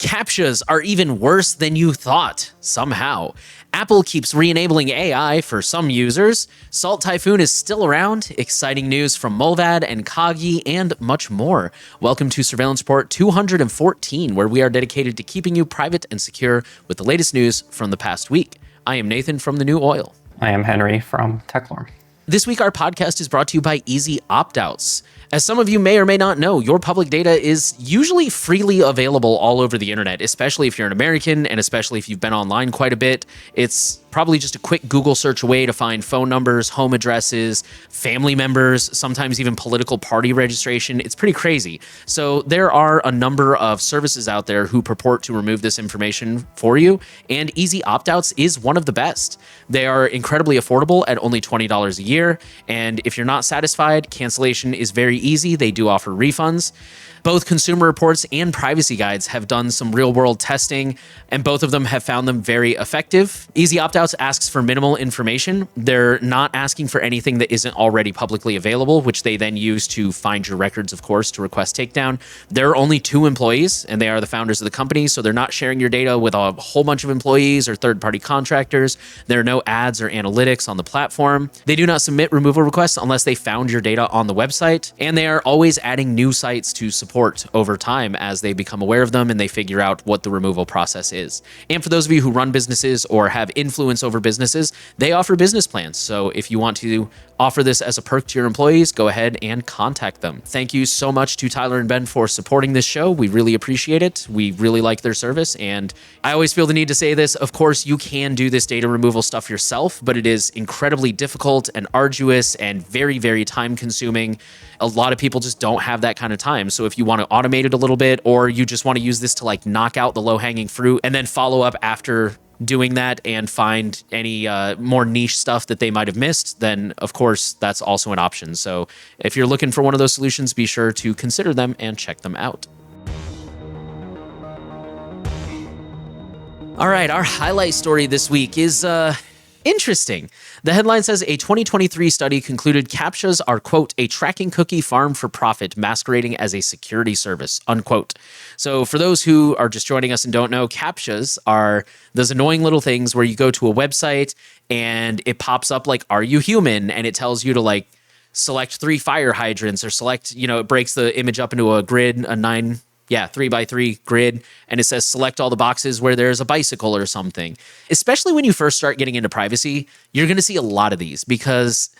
CAPTCHAs are even worse than you thought, somehow. Apple keeps re-enabling AI for some users. Salt Typhoon is still around. Exciting news from Mullvad and Kagi, and much more. Welcome to Surveillance Report 214, where we are dedicated to keeping you private and secure with the latest news from the past week. I am Nathan from The New Oil. I am Henry from Techlore. This week, our podcast is brought to you by EasyOptOuts. As some of you may or may not know, your public data is usually freely available all over the internet, especially if you're an American and especially if you've been online quite a bit. It's probably just a quick Google search away to find phone numbers, home addresses, family members, sometimes even political party registration. It's pretty crazy. So there are a number of services out there who purport to remove this information for you, and EasyOptOuts is one of the best. They are incredibly affordable at only $20 a year, and if you're not satisfied, cancellation is very easy. They do offer refunds. Both Consumer Reports and Privacy Guides have done some real-world testing, and both of them have found them very effective. EasyOptOuts asks for minimal information. They're not asking for anything that isn't already publicly available, which they then use to find your records, of course, to request takedown. There are only 2 employees, and they are the founders of the company, so they're not sharing your data with a whole bunch of employees or third-party contractors. There are no ads or analytics on the platform. They do not submit removal requests unless they found your data on the website, and they are always adding new sites to support over time as they become aware of them and they figure out what the removal process is. And for those of you who run businesses or have influence over businesses, they offer business plans. So if you want to offer this as a perk to your employees, go ahead and contact them. Thank you so much to Tyler and Ben for supporting this show. We really appreciate it. We really like their service. And I always feel the need to say this. Of course, you can do this data removal stuff yourself, but it is incredibly difficult and arduous and very, very time consuming. A lot of people just don't have that kind of time. So if you want to automate it a little bit, or you just want to use this to like knock out the low hanging fruit and then follow up after doing that and find any more niche stuff that they might have missed, then of course that's also an option. So if you're looking for one of those solutions, be sure to consider them and check them out. All right, our highlight story this week is interesting. The headline says a 2023 study concluded CAPTCHAs are, quote, a tracking cookie farm for profit masquerading as a security service, unquote. So for those who are just joining us and don't know, CAPTCHAs are those annoying little things where you go to a website and it pops up like, are you human? And it tells you to like select 3 fire hydrants or select, it breaks the image up into a grid, a 3x3 grid, and it says select all the boxes where there's a bicycle or something. Especially when you first start getting into privacy, you're going to see a lot of these because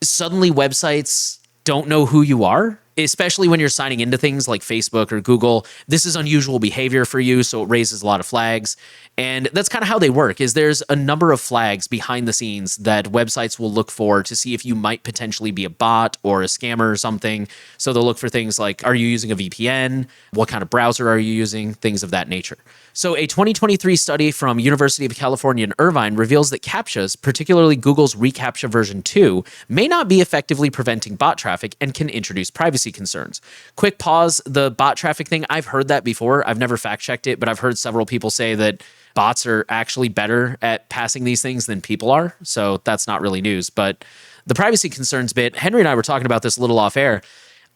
suddenly websites don't know who you are, especially when you're signing into things like Facebook or Google. This is unusual behavior for you, so it raises a lot of flags. And that's kind of how they work, is there's a number of flags behind the scenes that websites will look for to see if you might potentially be a bot or a scammer or something. So they'll look for things like, are you using a VPN? What kind of browser are you using? Things of that nature. So a 2023 study from University of California in Irvine reveals that CAPTCHAs, particularly Google's reCAPTCHA version 2, may not be effectively preventing bot traffic and can introduce privacy concerns. Quick pause, the bot traffic thing, I've heard that before. I've never fact-checked it, but I've heard several people say that bots are actually better at passing these things than people are. So that's not really news. But the privacy concerns bit, Henry and I were talking about this a little off air.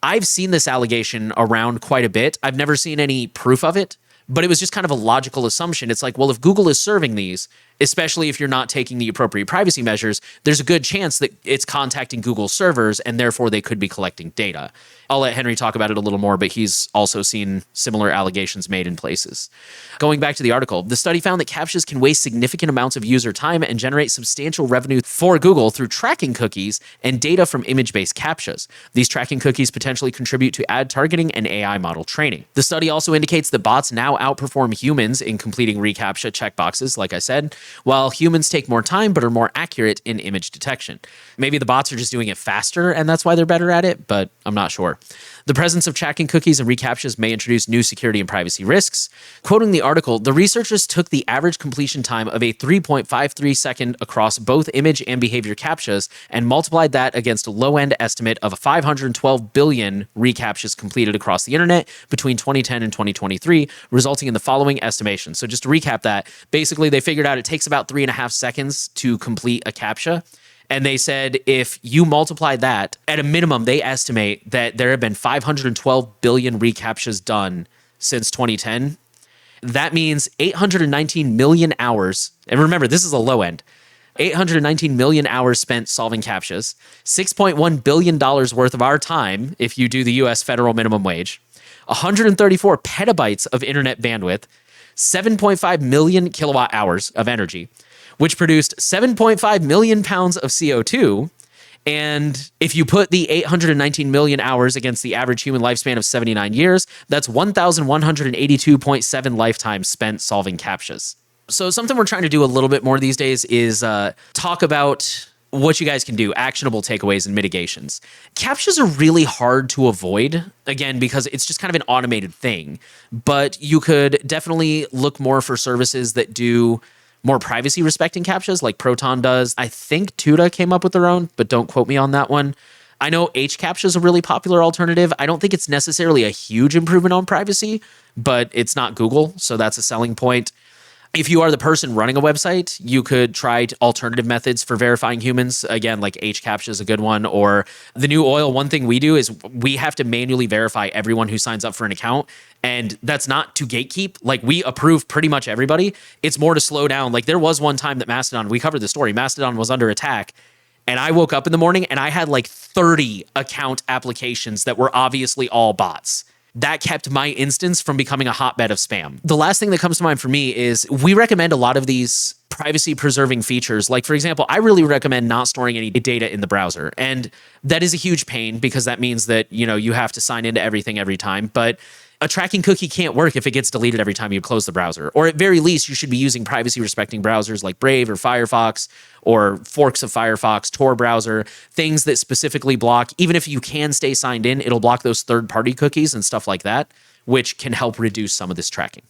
I've seen this allegation around quite a bit. I've never seen any proof of it, but it was just kind of a logical assumption. It's like, well, if Google is serving these, especially if you're not taking the appropriate privacy measures, there's a good chance that it's contacting Google's servers and therefore they could be collecting data. I'll let Henry talk about it a little more, but he's also seen similar allegations made in places. Going back to the article, the study found that CAPTCHAs can waste significant amounts of user time and generate substantial revenue for Google through tracking cookies and data from image-based CAPTCHAs. These tracking cookies potentially contribute to ad targeting and AI model training. The study also indicates that bots now outperform humans in completing reCAPTCHA checkboxes, like I said, while humans take more time but are more accurate in image detection. Maybe the bots are just doing it faster and that's why they're better at it, but I'm not sure. The presence of tracking cookies and reCAPTCHAs may introduce new security and privacy risks. Quoting the article, the researchers took the average completion time of a 3.53 second across both image and behavior CAPTCHAs and multiplied that against a low-end estimate of 512 billion reCAPTCHAs completed across the internet between 2010 and 2023, resulting in the following estimation. So just to recap that, basically they figured out it takes about 3.5 seconds to complete a CAPTCHA. And they said if you multiply that, at a minimum, they estimate that there have been 512 billion reCAPTCHAs done since 2010. That means 819 million hours. And remember, this is a low end. 819 million hours spent solving CAPTCHAs, $6.1 billion worth of our time if you do the US federal minimum wage, 134 petabytes of internet bandwidth, 7.5 million kilowatt hours of energy, which produced 7.5 million pounds of CO2. And if you put the 819 million hours against the average human lifespan of 79 years, that's 1,182.7 lifetimes spent solving CAPTCHAs. So something we're trying to do a little bit more these days is talk about what you guys can do, actionable takeaways and mitigations. CAPTCHAs are really hard to avoid, again, because it's just kind of an automated thing. But you could definitely look more for services that do more privacy-respecting CAPTCHAs, like Proton does. I think Tuda came up with their own, but don't quote me on that one. I know HCAPTCHA is a really popular alternative. I don't think it's necessarily a huge improvement on privacy, but it's not Google, so that's a selling point. If you are the person running a website, you could try alternative methods for verifying humans. Again, like HCAPTCHA is a good one. Or The New Oil, one thing we do is we have to manually verify everyone who signs up for an account. And that's not to gatekeep. Like, we approve pretty much everybody. It's more to slow down. Like, there was one time that Mastodon, we covered the story, Mastodon was under attack. And I woke up in the morning and I had like 30 account applications that were obviously all bots. That kept my instance from becoming a hotbed of spam. The last thing that comes to mind for me is we recommend a lot of these privacy preserving features. Like, for example, I really recommend not storing any data in the browser. And that is a huge pain because that means that, you have to sign into everything every time. But a tracking cookie can't work if it gets deleted every time you close the browser. Or at very least, you should be using privacy-respecting browsers like Brave or Firefox or forks of Firefox, Tor browser, things that specifically block. Even if you can stay signed in, it'll block those third-party cookies and stuff like that, which can help reduce some of this tracking.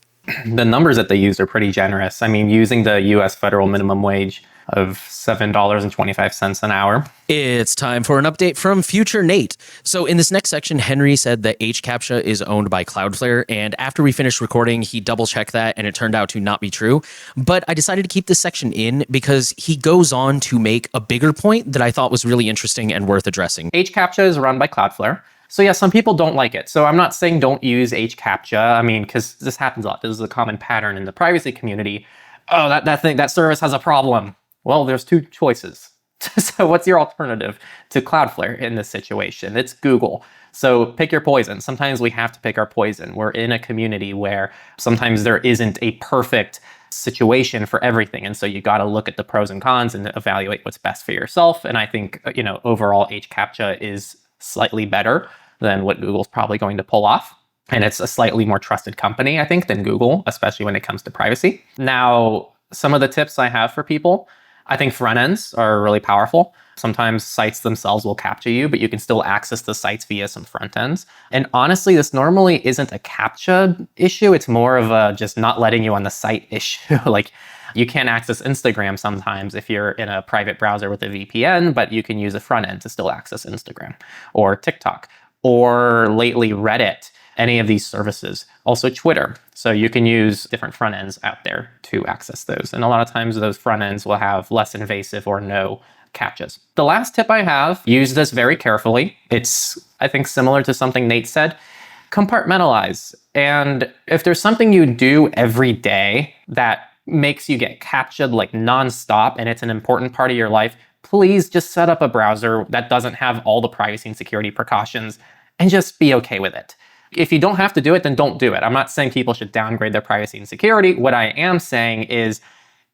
The numbers that they use are pretty generous. I mean, using the US federal minimum wage of $7.25 an hour. It's time for an update from Future Nate. So in this next section, Henry said that HCAPTCHA is owned by Cloudflare, and after we finished recording, he double-checked that, and it turned out to not be true. But I decided to keep this section in because he goes on to make a bigger point that I thought was really interesting and worth addressing. HCAPTCHA is run by Cloudflare. So yeah, some people don't like it. So I'm not saying don't use HCAPTCHA. I mean, because this happens a lot. This is a common pattern in the privacy community. Oh, that service has a problem. Well, there's two choices. So what's your alternative to Cloudflare in this situation? It's Google. So pick your poison. Sometimes we have to pick our poison. We're in a community where sometimes there isn't a perfect situation for everything. And so you got to look at the pros and cons and evaluate what's best for yourself. And I think, overall HCAPTCHA is slightly better than what Google's probably going to pull off. And it's a slightly more trusted company, I think, than Google, especially when it comes to privacy. Now, some of the tips I have for people, I think front ends are really powerful. Sometimes sites themselves will captcha you, but you can still access the sites via some front ends. And honestly, this normally isn't a captcha issue. It's more of a just not letting you on the site issue. Like, you can't access Instagram sometimes if you're in a private browser with a VPN, but you can use a front end to still access Instagram or TikTok or lately Reddit, any of these services. Also Twitter. So you can use different front ends out there to access those. And a lot of times those front ends will have less invasive or no CAPTCHAs. The last tip I have, use this very carefully. It's, I think, similar to something Nate said. Compartmentalize. And if there's something you do every day that makes you get captured like nonstop and it's an important part of your life, please just set up a browser that doesn't have all the privacy and security precautions and just be okay with it. If you don't have to do it, then don't do it. I'm not saying people should downgrade their privacy and security. What I am saying is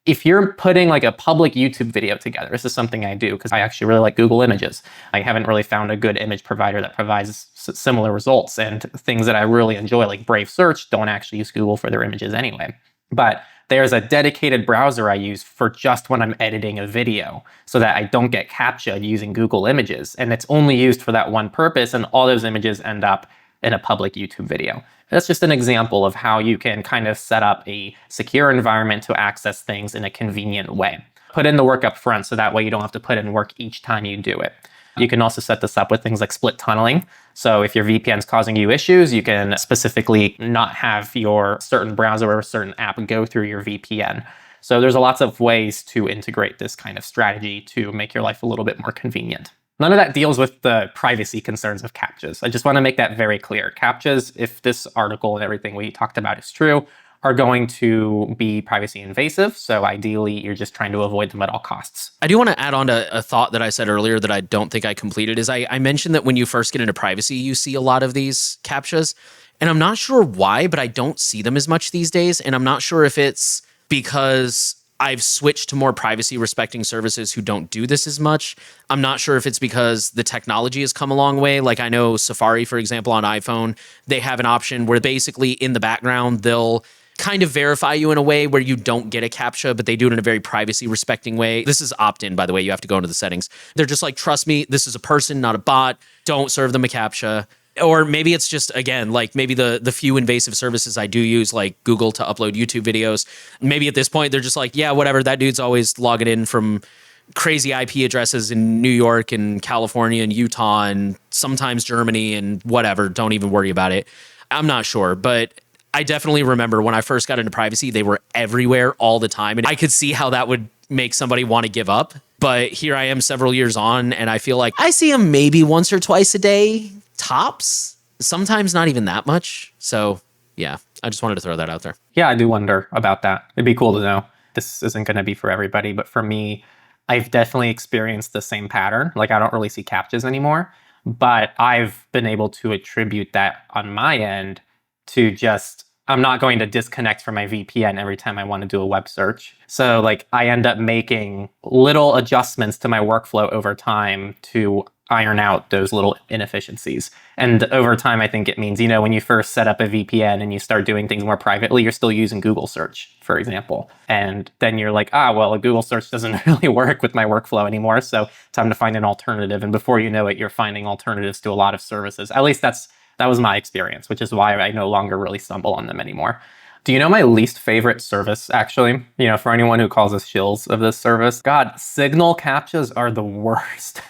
if you're putting like a public YouTube video together, this is something I do because I actually really like Google Images. I haven't really found a good image provider that provides similar results, and things that I really enjoy like Brave Search don't actually use Google for their images anyway. But there's a dedicated browser I use for just when I'm editing a video so that I don't get captured using Google Images. And it's only used for that one purpose, and all those images end up in a public YouTube video. That's just an example of how you can kind of set up a secure environment to access things in a convenient way. Put in the work up front so that way you don't have to put in work each time you do it. You can also set this up with things like split tunneling. So if your VPN is causing you issues, you can specifically not have your certain browser or a certain app go through your VPN. So there's lots of ways to integrate this kind of strategy to make your life a little bit more convenient. None of that deals with the privacy concerns of CAPTCHAs. I just want to make that very clear. CAPTCHAs, if this article and everything we talked about is true, are going to be privacy invasive. So ideally, you're just trying to avoid them at all costs. I do want to add on to a thought that I said earlier that I don't think I completed is I mentioned that when you first get into privacy, you see a lot of these CAPTCHAs. And I'm not sure why, but I don't see them as much these days. And I'm not sure if it's because I've switched to more privacy respecting services who don't do this as much. I'm not sure if it's because the technology has come a long way. Like I know Safari, for example, on iPhone, they have an option where basically in the background, they'll kind of verify you in a way where you don't get a CAPTCHA, but they do it in a very privacy respecting way. This is opt-in, by the way. You have to go into the settings. They're just like, trust me, this is a person, not a bot. Don't serve them a CAPTCHA. Or maybe it's just, again, like maybe the few invasive services I do use, like Google to upload YouTube videos, maybe at this point they're just like, yeah, whatever, that dude's always logging in from crazy IP addresses in New York and California and Utah and sometimes Germany and whatever, don't even worry about it. I'm not sure, but I definitely remember when I first got into privacy, they were everywhere all the time. And I could see how that would make somebody want to give up. But here I am several years on, and I feel like I see them maybe once or twice a day, tops. Sometimes not even that much. So yeah, I just wanted to throw that out there. Yeah, I do wonder about that. It'd be cool to know. This isn't going to be for everybody, but for me, I've definitely experienced the same pattern. Like I don't really see CAPTCHAs anymore, but I've been able to attribute that on my end to just, I'm not going to disconnect from my VPN every time I want to do a web search. So like I end up making little adjustments to my workflow over time to iron out those little inefficiencies. And over time, I think it means, when you first set up a VPN and you start doing things more privately, you're still using Google search, for example. And then you're like, well, a Google search doesn't really work with my workflow anymore. So time to find an alternative. And before you know it, you're finding alternatives to a lot of services. At least that was my experience, which is why I no longer really stumble on them anymore. Do you know my least favorite service, actually? For anyone who calls us shills of this service, God, Signal CAPTCHAs are the worst.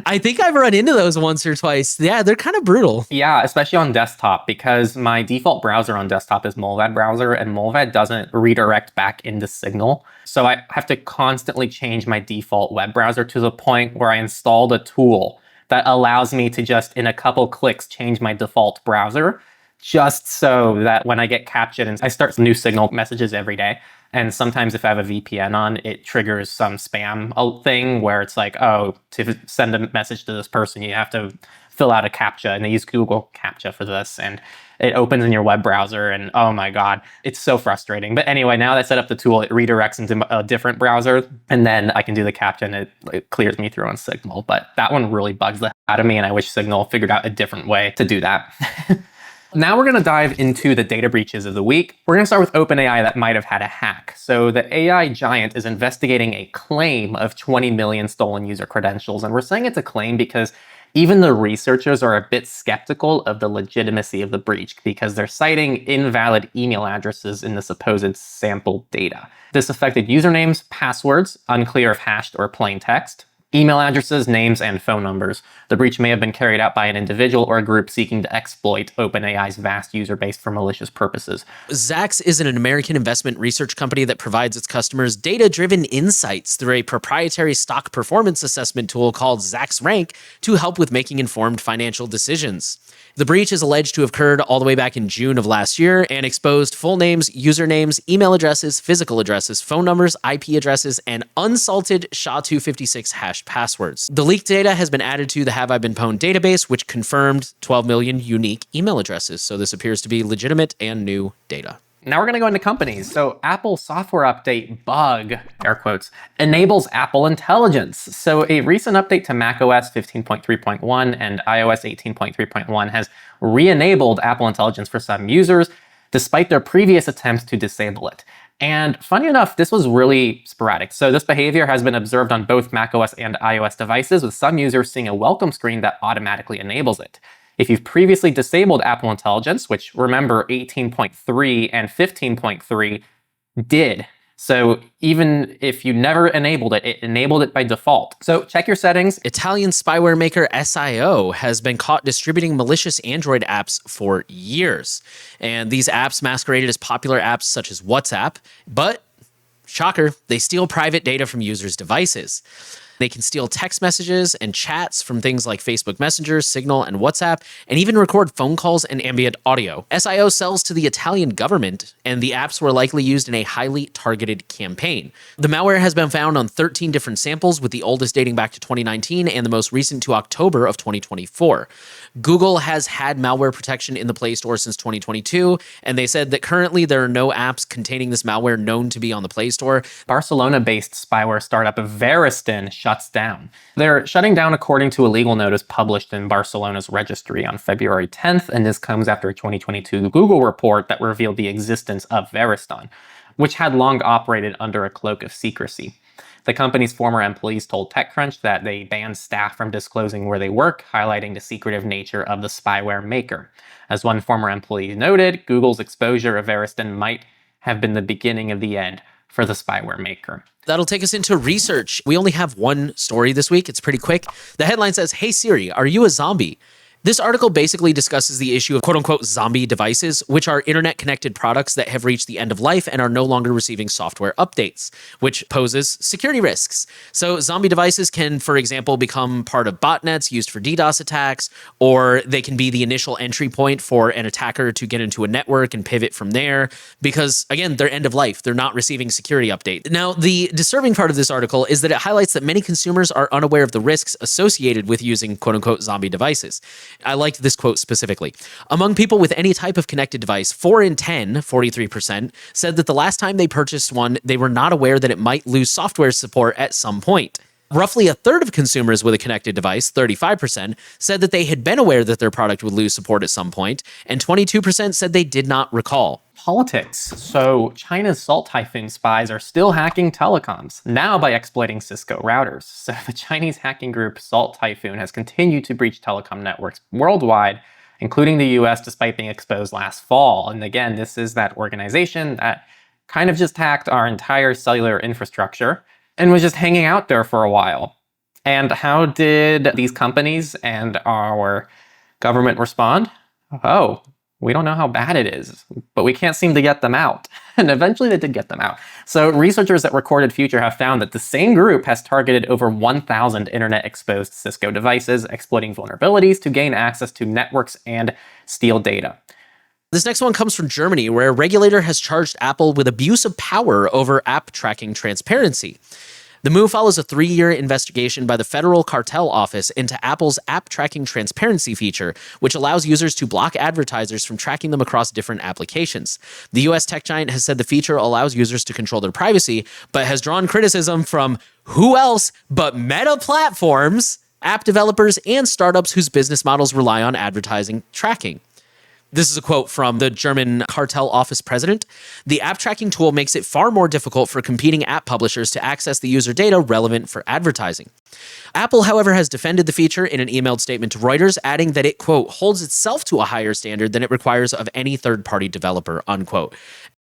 I think I've run into those once or twice. Yeah, they're kind of brutal. Yeah, especially on desktop, because my default browser on desktop is Mullvad browser, and Mullvad doesn't redirect back into Signal. So I have to constantly change my default web browser to the point where I installed a tool that allows me to just, in a couple clicks, change my default browser, just so that when I get CAPTCHA'd, and I start new Signal messages every day. And sometimes if I have a VPN on, it triggers some spam thing where it's like, to send a message to this person, you have to fill out a CAPTCHA, and they use Google CAPTCHA for this. And it opens in your web browser, and oh my God, it's so frustrating. But anyway, now that I set up the tool, it redirects into a different browser, and then I can do the CAPTCHA, and it clears me through on Signal. But that one really bugs the hell out of me, and I wish Signal figured out a different way to do that. Now we're going to dive into the data breaches of the week. We're going to start with OpenAI that might have had a hack. So the AI giant is investigating a claim of 20 million stolen user credentials. And we're saying it's a claim because even the researchers are a bit skeptical of the legitimacy of the breach because they're citing invalid email addresses in the supposed sample data. This affected usernames, passwords, unclear if hashed or plain text, email addresses, names, and phone numbers. The breach may have been carried out by an individual or a group seeking to exploit OpenAI's vast user base for malicious purposes. Zacks is an American investment research company that provides its customers data-driven insights through a proprietary stock performance assessment tool called Zacks Rank to help with making informed financial decisions. The breach is alleged to have occurred all the way back in June of last year and exposed full names, usernames, email addresses, physical addresses, phone numbers, IP addresses, and unsalted SHA-256 hashed passwords. The leaked data has been added to the Have I Been Pwned database, which confirmed 12 million unique email addresses. So this appears to be legitimate and new data. Now we're going to go into companies. So Apple software update bug, air quotes, enables Apple Intelligence. So a recent update to macOS 15.3.1 and iOS 18.3.1 has re-enabled Apple Intelligence for some users, despite their previous attempts to disable it. And funny enough, this was really sporadic. So this behavior has been observed on both macOS and iOS devices, with some users seeing a welcome screen that automatically enables it. If you've previously disabled Apple Intelligence, which remember 18.3 and 15.3 did. So even if you never enabled it, it enabled it by default. So check your settings. Italian spyware maker SIO has been caught distributing malicious Android apps for years. And these apps masqueraded as popular apps such as WhatsApp, but shocker, they steal private data from users' devices. They can steal text messages and chats from things like Facebook Messenger, Signal, and WhatsApp, and even record phone calls and ambient audio. SIO sells to the Italian government, and the apps were likely used in a highly targeted campaign. The malware has been found on 13 different samples, with the oldest dating back to 2019 and the most recent to October of 2024. Google has had malware protection in the Play Store since 2022, and they said that currently there are no apps containing this malware known to be on the Play Store. Barcelona-based spyware startup Veriston shuts down. They're shutting down according to a legal notice published in Barcelona's registry on February 10th, and this comes after a 2022 Google report that revealed the existence of Veriston, which had long operated under a cloak of secrecy. The company's former employees told TechCrunch that they banned staff from disclosing where they work, highlighting the secretive nature of the spyware maker. As one former employee noted, Google's exposure of Veriston might have been the beginning of the end for the spyware maker. That'll take us into research. We only have one story this week. It's pretty quick. The headline says, "Hey Siri, are you a zombie?" This article basically discusses the issue of quote-unquote zombie devices, which are internet-connected products that have reached the end of life and are no longer receiving software updates, which poses security risks. So zombie devices can, for example, become part of botnets used for DDoS attacks, or they can be the initial entry point for an attacker to get into a network and pivot from there, because, again, they're end of life. They're not receiving security updates. Now, the disturbing part of this article is that it highlights that many consumers are unaware of the risks associated with using quote-unquote zombie devices. I liked this quote specifically. Among people with any type of connected device, 4 in 10, 43%, said that the last time they purchased one, they were not aware that it might lose software support at some point. Roughly a third of consumers with a connected device, 35%, said that they had been aware that their product would lose support at some point, and 22% said they did not recall. Politics. So China's Salt Typhoon spies are still hacking telecoms, now by exploiting Cisco routers. So the Chinese hacking group Salt Typhoon has continued to breach telecom networks worldwide, including the US, despite being exposed last fall. And again, this is that organization that kind of just hacked our entire cellular infrastructure and was just hanging out there for a while. And how did these companies and our government respond? Oh, we don't know how bad it is, but we can't seem to get them out. And eventually they did get them out. So researchers at Recorded Future have found that the same group has targeted over 1,000 internet-exposed Cisco devices, exploiting vulnerabilities to gain access to networks and steal data. This next one comes from Germany, where a regulator has charged Apple with abuse of power over app tracking transparency. The move follows a 3-year investigation by the Federal Cartel Office into Apple's app tracking transparency feature, which allows users to block advertisers from tracking them across different applications. The US tech giant has said the feature allows users to control their privacy, but has drawn criticism from who else but Meta platforms, app developers, and startups whose business models rely on advertising tracking. This is a quote from the German cartel office president. "The app tracking tool makes it far more difficult for competing app publishers to access the user data relevant for advertising." Apple, however, has defended the feature in an emailed statement to Reuters, adding that it, quote, "holds itself to a higher standard than it requires of any third-party developer," unquote.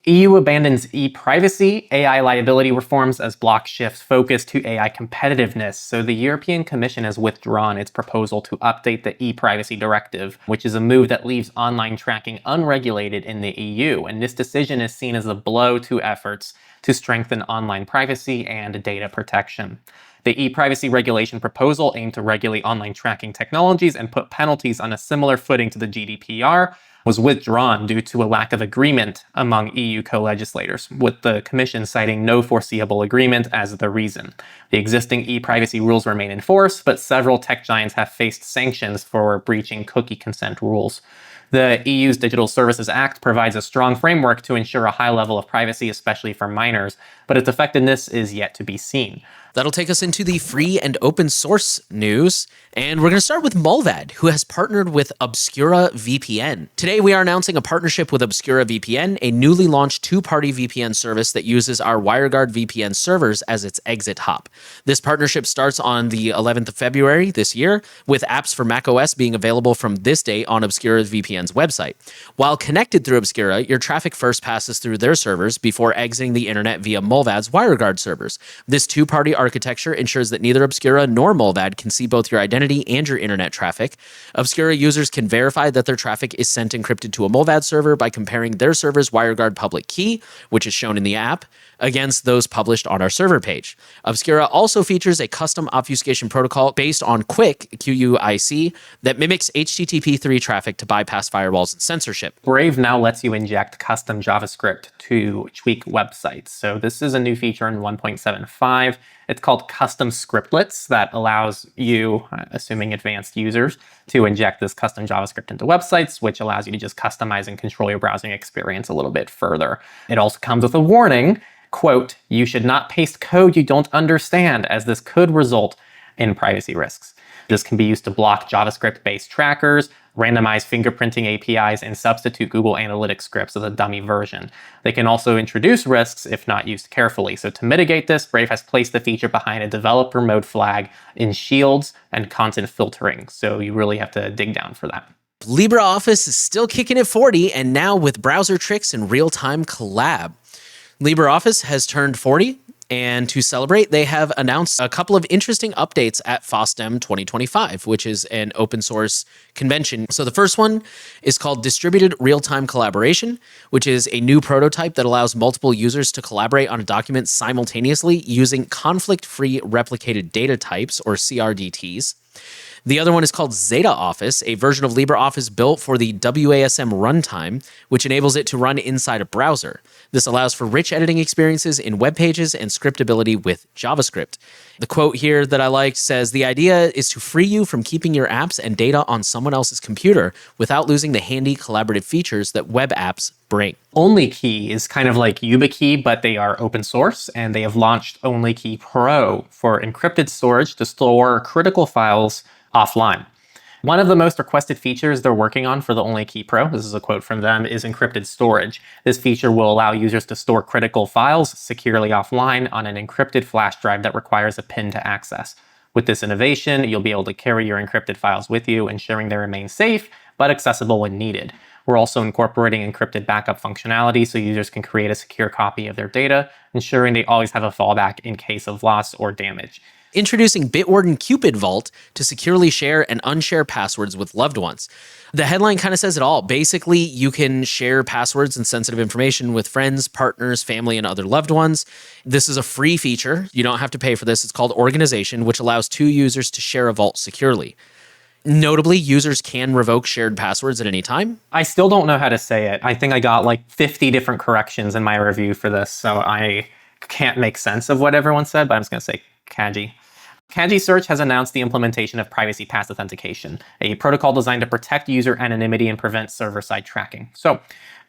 EU abandons e-privacy, AI liability reforms as bloc shifts focus to AI competitiveness. So the European Commission has withdrawn its proposal to update the e-privacy directive, which is a move that leaves online tracking unregulated in the EU. And this decision is seen as a blow to efforts to strengthen online privacy and data protection. The e-privacy regulation proposal aimed to regulate online tracking technologies and put penalties on a similar footing to the GDPR, was withdrawn due to a lack of agreement among EU co-legislators, with the Commission citing no foreseeable agreement as the reason. The existing e-privacy rules remain in force, but several tech giants have faced sanctions for breaching cookie consent rules. The EU's Digital Services Act provides a strong framework to ensure a high level of privacy, especially for minors, but its effectiveness is yet to be seen. That'll take us into the free and open source news. And we're going to start with Mullvad, who has partnered with Obscura VPN. Today, we are announcing a partnership with Obscura VPN, a newly launched two-party VPN service that uses our WireGuard VPN servers as its exit hop. This partnership starts on the 11th of February this year, with apps for macOS being available from this date on Obscura VPN's website. While connected through Obscura, your traffic first passes through their servers before exiting the internet via Mullvad's WireGuard servers. This two-party architecture ensures that neither Obscura nor Mullvad can see both your identity and your internet traffic. Obscura users can verify that their traffic is sent encrypted to a Mullvad server by comparing their server's WireGuard public key, which is shown in the app, against those published on our server page. Obscura also features a custom obfuscation protocol based on QUIC that mimics HTTP3 traffic to bypass firewalls and censorship. Brave now lets you inject custom JavaScript to tweak websites. So this is a new feature in 1.75. It's called custom scriptlets that allows you, assuming advanced users, to inject this custom JavaScript into websites, which allows you to just customize and control your browsing experience a little bit further. It also comes with a warning, quote, "You should not paste code you don't understand, as this could result in privacy risks." This can be used to block JavaScript-based trackers, randomize fingerprinting APIs, and substitute Google Analytics scripts as a dummy version. They can also introduce risks if not used carefully. So to mitigate this, Brave has placed the feature behind a developer mode flag in shields and content filtering. So you really have to dig down for that. LibreOffice is still kicking at 40, and now with browser tricks and real-time collab. LibreOffice has turned 40, and to celebrate, they have announced a couple of interesting updates at FOSSDEM 2025, which is an open source convention. So the first one is called Distributed Real-Time Collaboration, which is a new prototype that allows multiple users to collaborate on a document simultaneously using conflict-free replicated data types, or CRDTs. The other one is called Zeta Office, a version of LibreOffice built for the WASM runtime, which enables it to run inside a browser. This allows for rich editing experiences in web pages and scriptability with JavaScript. The quote here that I liked says, "The idea is to free you from keeping your apps and data on someone else's computer without losing the handy collaborative features that web apps bring." OnlyKey is kind of like YubiKey, but they are open source, and they have launched OnlyKey Pro for encrypted storage to store critical files offline. One of the most requested features they're working on for the OnlyKey Pro, this is a quote from them, is encrypted storage. This feature will allow users to store critical files securely offline on an encrypted flash drive that requires a PIN to access. With this innovation, you'll be able to carry your encrypted files with you, ensuring they remain safe, but accessible when needed. We're also incorporating encrypted backup functionality so users can create a secure copy of their data, ensuring they always have a fallback in case of loss or damage. Introducing Bitwarden Cupid Vault to securely share and unshare passwords with loved ones. The headline kind of says it all. Basically, you can share passwords and sensitive information with friends, partners, family, and other loved ones. This is a free feature. You don't have to pay for this. It's called Organization, which allows two users to share a vault securely. Notably, users can revoke shared passwords at any time. I still don't know how to say it. I think I got like 50 different corrections in my review for this, so I can't make sense of what everyone said, but I'm just going to say Kagi. Kagi Search has announced the implementation of Privacy Pass Authentication, a protocol designed to protect user anonymity and prevent server-side tracking. So,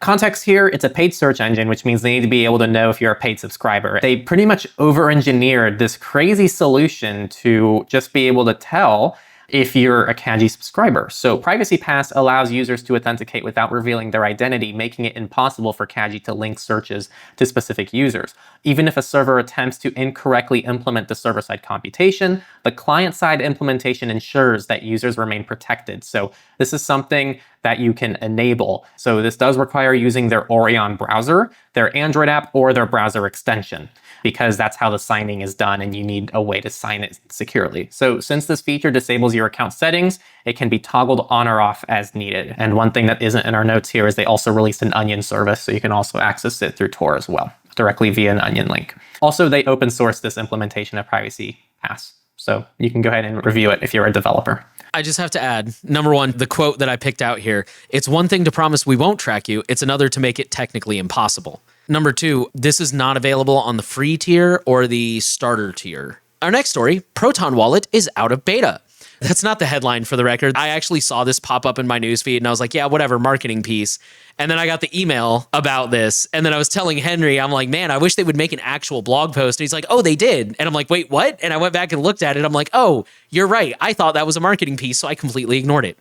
context here, it's a paid search engine, which means they need to be able to know if you're a paid subscriber. They pretty much over-engineered this crazy solution to just be able to tell if you're a Kagi subscriber. So Privacy Pass allows users to authenticate without revealing their identity, making it impossible for Kagi to link searches to specific users. Even if a server attempts to incorrectly implement the server-side computation, the client-side implementation ensures that users remain protected. So this is something that you can enable. So this does require using their Orion browser, their Android app, or their browser extension, because that's how the signing is done and you need a way to sign it securely. So since this feature disables your account settings, it can be toggled on or off as needed. And one thing that isn't in our notes here is they also released an Onion service, so you can also access it through Tor as well, directly via an Onion link. Also, they open sourced this implementation of Privacy Pass, so you can go ahead and review it if you're a developer. I just have to add, number one, the quote that I picked out here, "It's one thing to promise we won't track you, it's another to make it technically impossible." Number two, this is not available on the free tier or the starter tier. Our next story, Proton Wallet is out of beta. That's not the headline for the record. I actually saw this pop up in my newsfeed and I was like, yeah, whatever, marketing piece. And then I got the email about this. And then I was telling Henry, I'm like, man, I wish they would make an actual blog post. And he's like, oh, they did. And I'm like, wait, what? And I went back and looked at it. I'm like, oh, you're right. I thought that was a marketing piece, so I completely ignored it.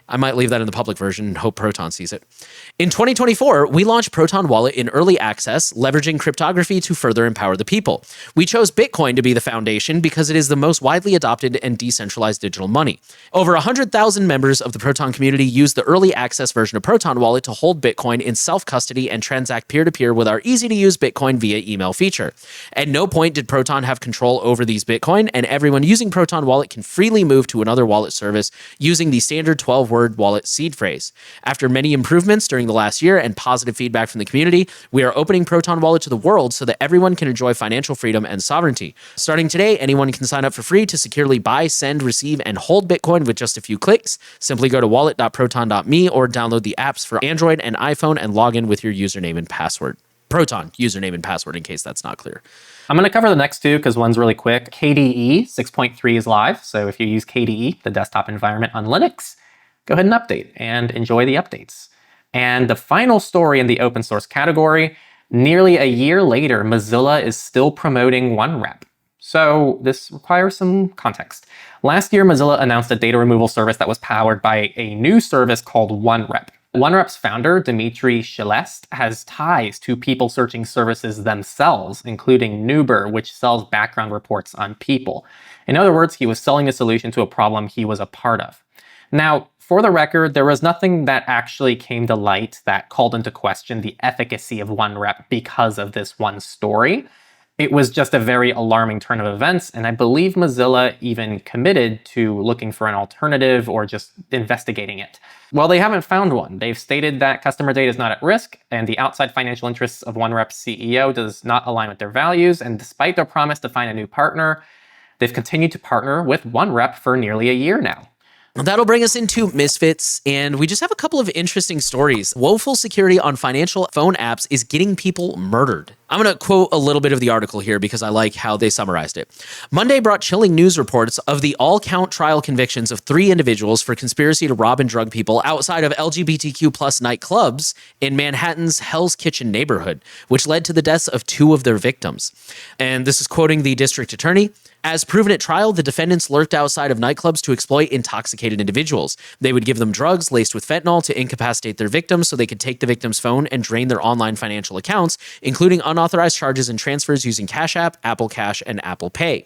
I might leave that in the public version and hope Proton sees it. In 2024, we launched Proton Wallet in early access, leveraging cryptography to further empower the people. We chose Bitcoin to be the foundation because it is the most widely adopted and decentralized digital money. Over 100,000 members of the Proton community used the early access version of Proton Wallet to hold Bitcoin in self-custody and transact peer-to-peer with our easy-to-use Bitcoin via email feature. At no point did Proton have control over these Bitcoin, and everyone using Proton Wallet can freely move to another wallet service using the standard 12-word wallet seed phrase. After many improvements during the last year and positive feedback from the community, we are opening Proton Wallet to the world so that everyone can enjoy financial freedom and sovereignty. Starting today, anyone can sign up for free to securely buy, send, receive, and hold Bitcoin with just a few clicks. Simply go to wallet.proton.me or download the apps for Android and iPhone and log in with your username and password. Proton username and password, in case that's not clear. I'm going to cover the next two because one's really quick. KDE 6.3 is live, so if you use KDE, the desktop environment on Linux, go ahead and update and enjoy the updates. And the final story in the open source category, nearly a year later, Mozilla is still promoting OneRep. So this requires some context. Last year, Mozilla announced a data removal service that was powered by a new service called OneRep. OneRep's founder, Dmitry Shelest, has ties to people searching services themselves, including Nuber, which sells background reports on people. In other words, he was selling a solution to a problem he was a part of. Now, for the record, there was nothing that actually came to light that called into question the efficacy of OneRep because of this one story. It was just a very alarming turn of events, and I believe Mozilla even committed to looking for an alternative or just investigating it. Well, they haven't found one. They've stated that customer data is not at risk, and the outside financial interests of OneRep's CEO does not align with their values, and despite their promise to find a new partner, they've continued to partner with OneRep for nearly a year now. That'll bring us into Misfits, and we just have a couple of interesting stories. Woeful security on financial phone apps is getting people murdered. I'm going to quote a little bit of the article here because I like how they summarized it. Monday brought chilling news reports of the all-count trial convictions of 3 individuals for conspiracy to rob and drug people outside of LGBTQ+ nightclubs in Manhattan's Hell's Kitchen neighborhood, which led to the deaths of 2 of their victims. And this is quoting the district attorney. As proven at trial, the defendants lurked outside of nightclubs to exploit intoxicated individuals. They would give them drugs laced with fentanyl to incapacitate their victims so they could take the victim's phone and drain their online financial accounts, including unauthorized charges and transfers using Cash App, Apple Cash, and Apple Pay.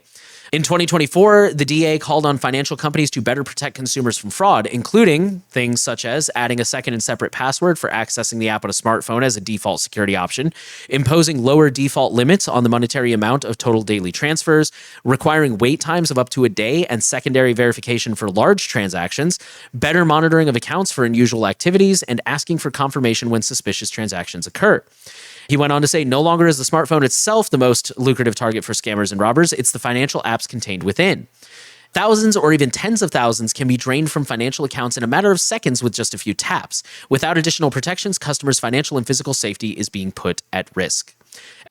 In 2024, the DA called on financial companies to better protect consumers from fraud, including things such as adding a second and separate password for accessing the app on a smartphone as a default security option, imposing lower default limits on the monetary amount of total daily transfers, requiring wait times of up to a day and secondary verification for large transactions, better monitoring of accounts for unusual activities, and asking for confirmation when suspicious transactions occur. He went on to say, no longer is the smartphone itself the most lucrative target for scammers and robbers, it's the financial apps contained within. Thousands or even tens of thousands can be drained from financial accounts in a matter of seconds with just a few taps. Without additional protections, customers' financial and physical safety is being put at risk.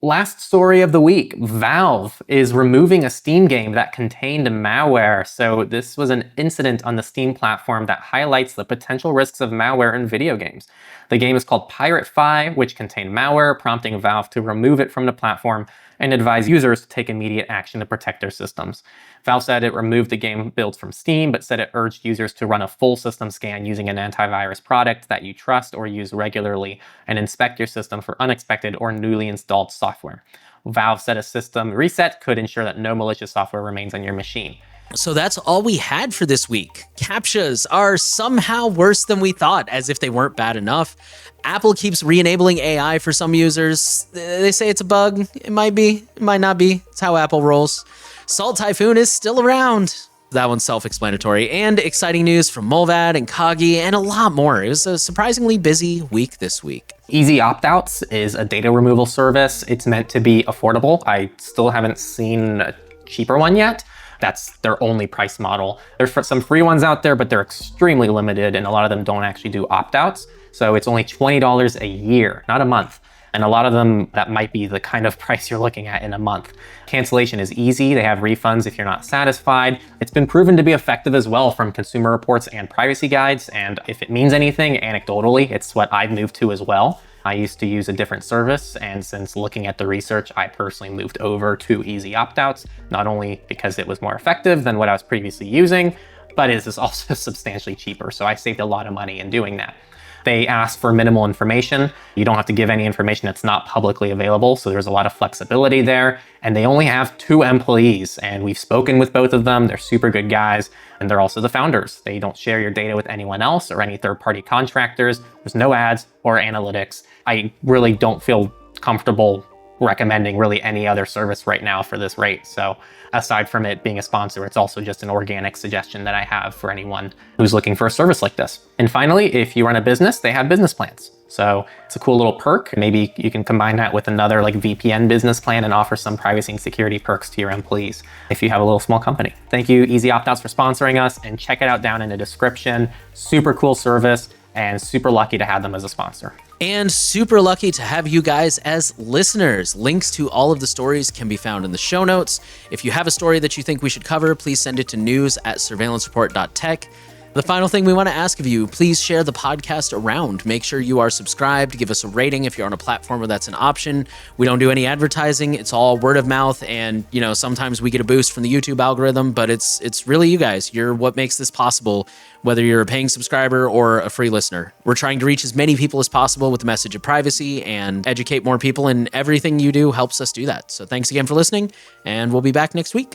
Last story of the week, Valve is removing a Steam game that contained malware. So this was an incident on the Steam platform that highlights the potential risks of malware in video games. The game is called Pirate Fi, which contained malware, prompting Valve to remove it from the platform and advise users to take immediate action to protect their systems. Valve said it removed the game builds from Steam, but said it urged users to run a full system scan using an antivirus product that you trust or use regularly and inspect your system for unexpected or newly installed software. Valve said a system reset could ensure that no malicious software remains on your machine. So that's all we had for this week. CAPTCHAs are somehow worse than we thought, as if they weren't bad enough. Apple keeps re-enabling AI for some users. They say it's a bug. It might be, it might not be. It's how Apple rolls. Salt Typhoon is still around. That one's self-explanatory. And exciting news from Mullvad and Kagi and a lot more. It was a surprisingly busy week this week. EasyOptOuts is a data removal service. It's meant to be affordable. I still haven't seen a cheaper one yet. That's their only price model. There's some free ones out there, but they're extremely limited, and a lot of them don't actually do opt-outs. So it's only $20 a year, not a month. And a lot of them, that might be the kind of price you're looking at in a month. Cancellation is easy. They have refunds if you're not satisfied. It's been proven to be effective as well from consumer reports and privacy guides. And if it means anything, anecdotally, it's what I've moved to as well. I used to use a different service, and since looking at the research, I personally moved over to EasyOptOuts, not only because it was more effective than what I was previously using, but it is also substantially cheaper. So I saved a lot of money in doing that. They ask for minimal information. You don't have to give any information that's not publicly available. So there's a lot of flexibility there. And they only have 2 employees. And we've spoken with both of them. They're super good guys. And they're also the founders. They don't share your data with anyone else or any third-party contractors. There's no ads or analytics. I really don't feel comfortable recommending really any other service right now for this rate. So aside from it being a sponsor, it's also just an organic suggestion that I have for anyone who's looking for a service like this. And finally, if you run a business, they have business plans. So it's a cool little perk. Maybe you can combine that with another like VPN business plan and offer some privacy and security perks to your employees if you have a little small company. Thank you, EasyOptOuts, for sponsoring us, and check it out down in the description. Super cool service and super lucky to have them as a sponsor. And super lucky to have you guys as listeners. Links to all of the stories can be found in the show notes. If you have a story that you think we should cover, please send it to news@surveillancereport.tech. The final thing we want to ask of you, please share the podcast around. Make sure you are subscribed. Give us a rating if you're on a platform where that's an option. We don't do any advertising. It's all word of mouth. And, you know, sometimes we get a boost from the YouTube algorithm, but it's really you guys. You're what makes this possible, whether you're a paying subscriber or a free listener. We're trying to reach as many people as possible with the message of privacy and educate more people, and everything you do helps us do that. So thanks again for listening, and we'll be back next week.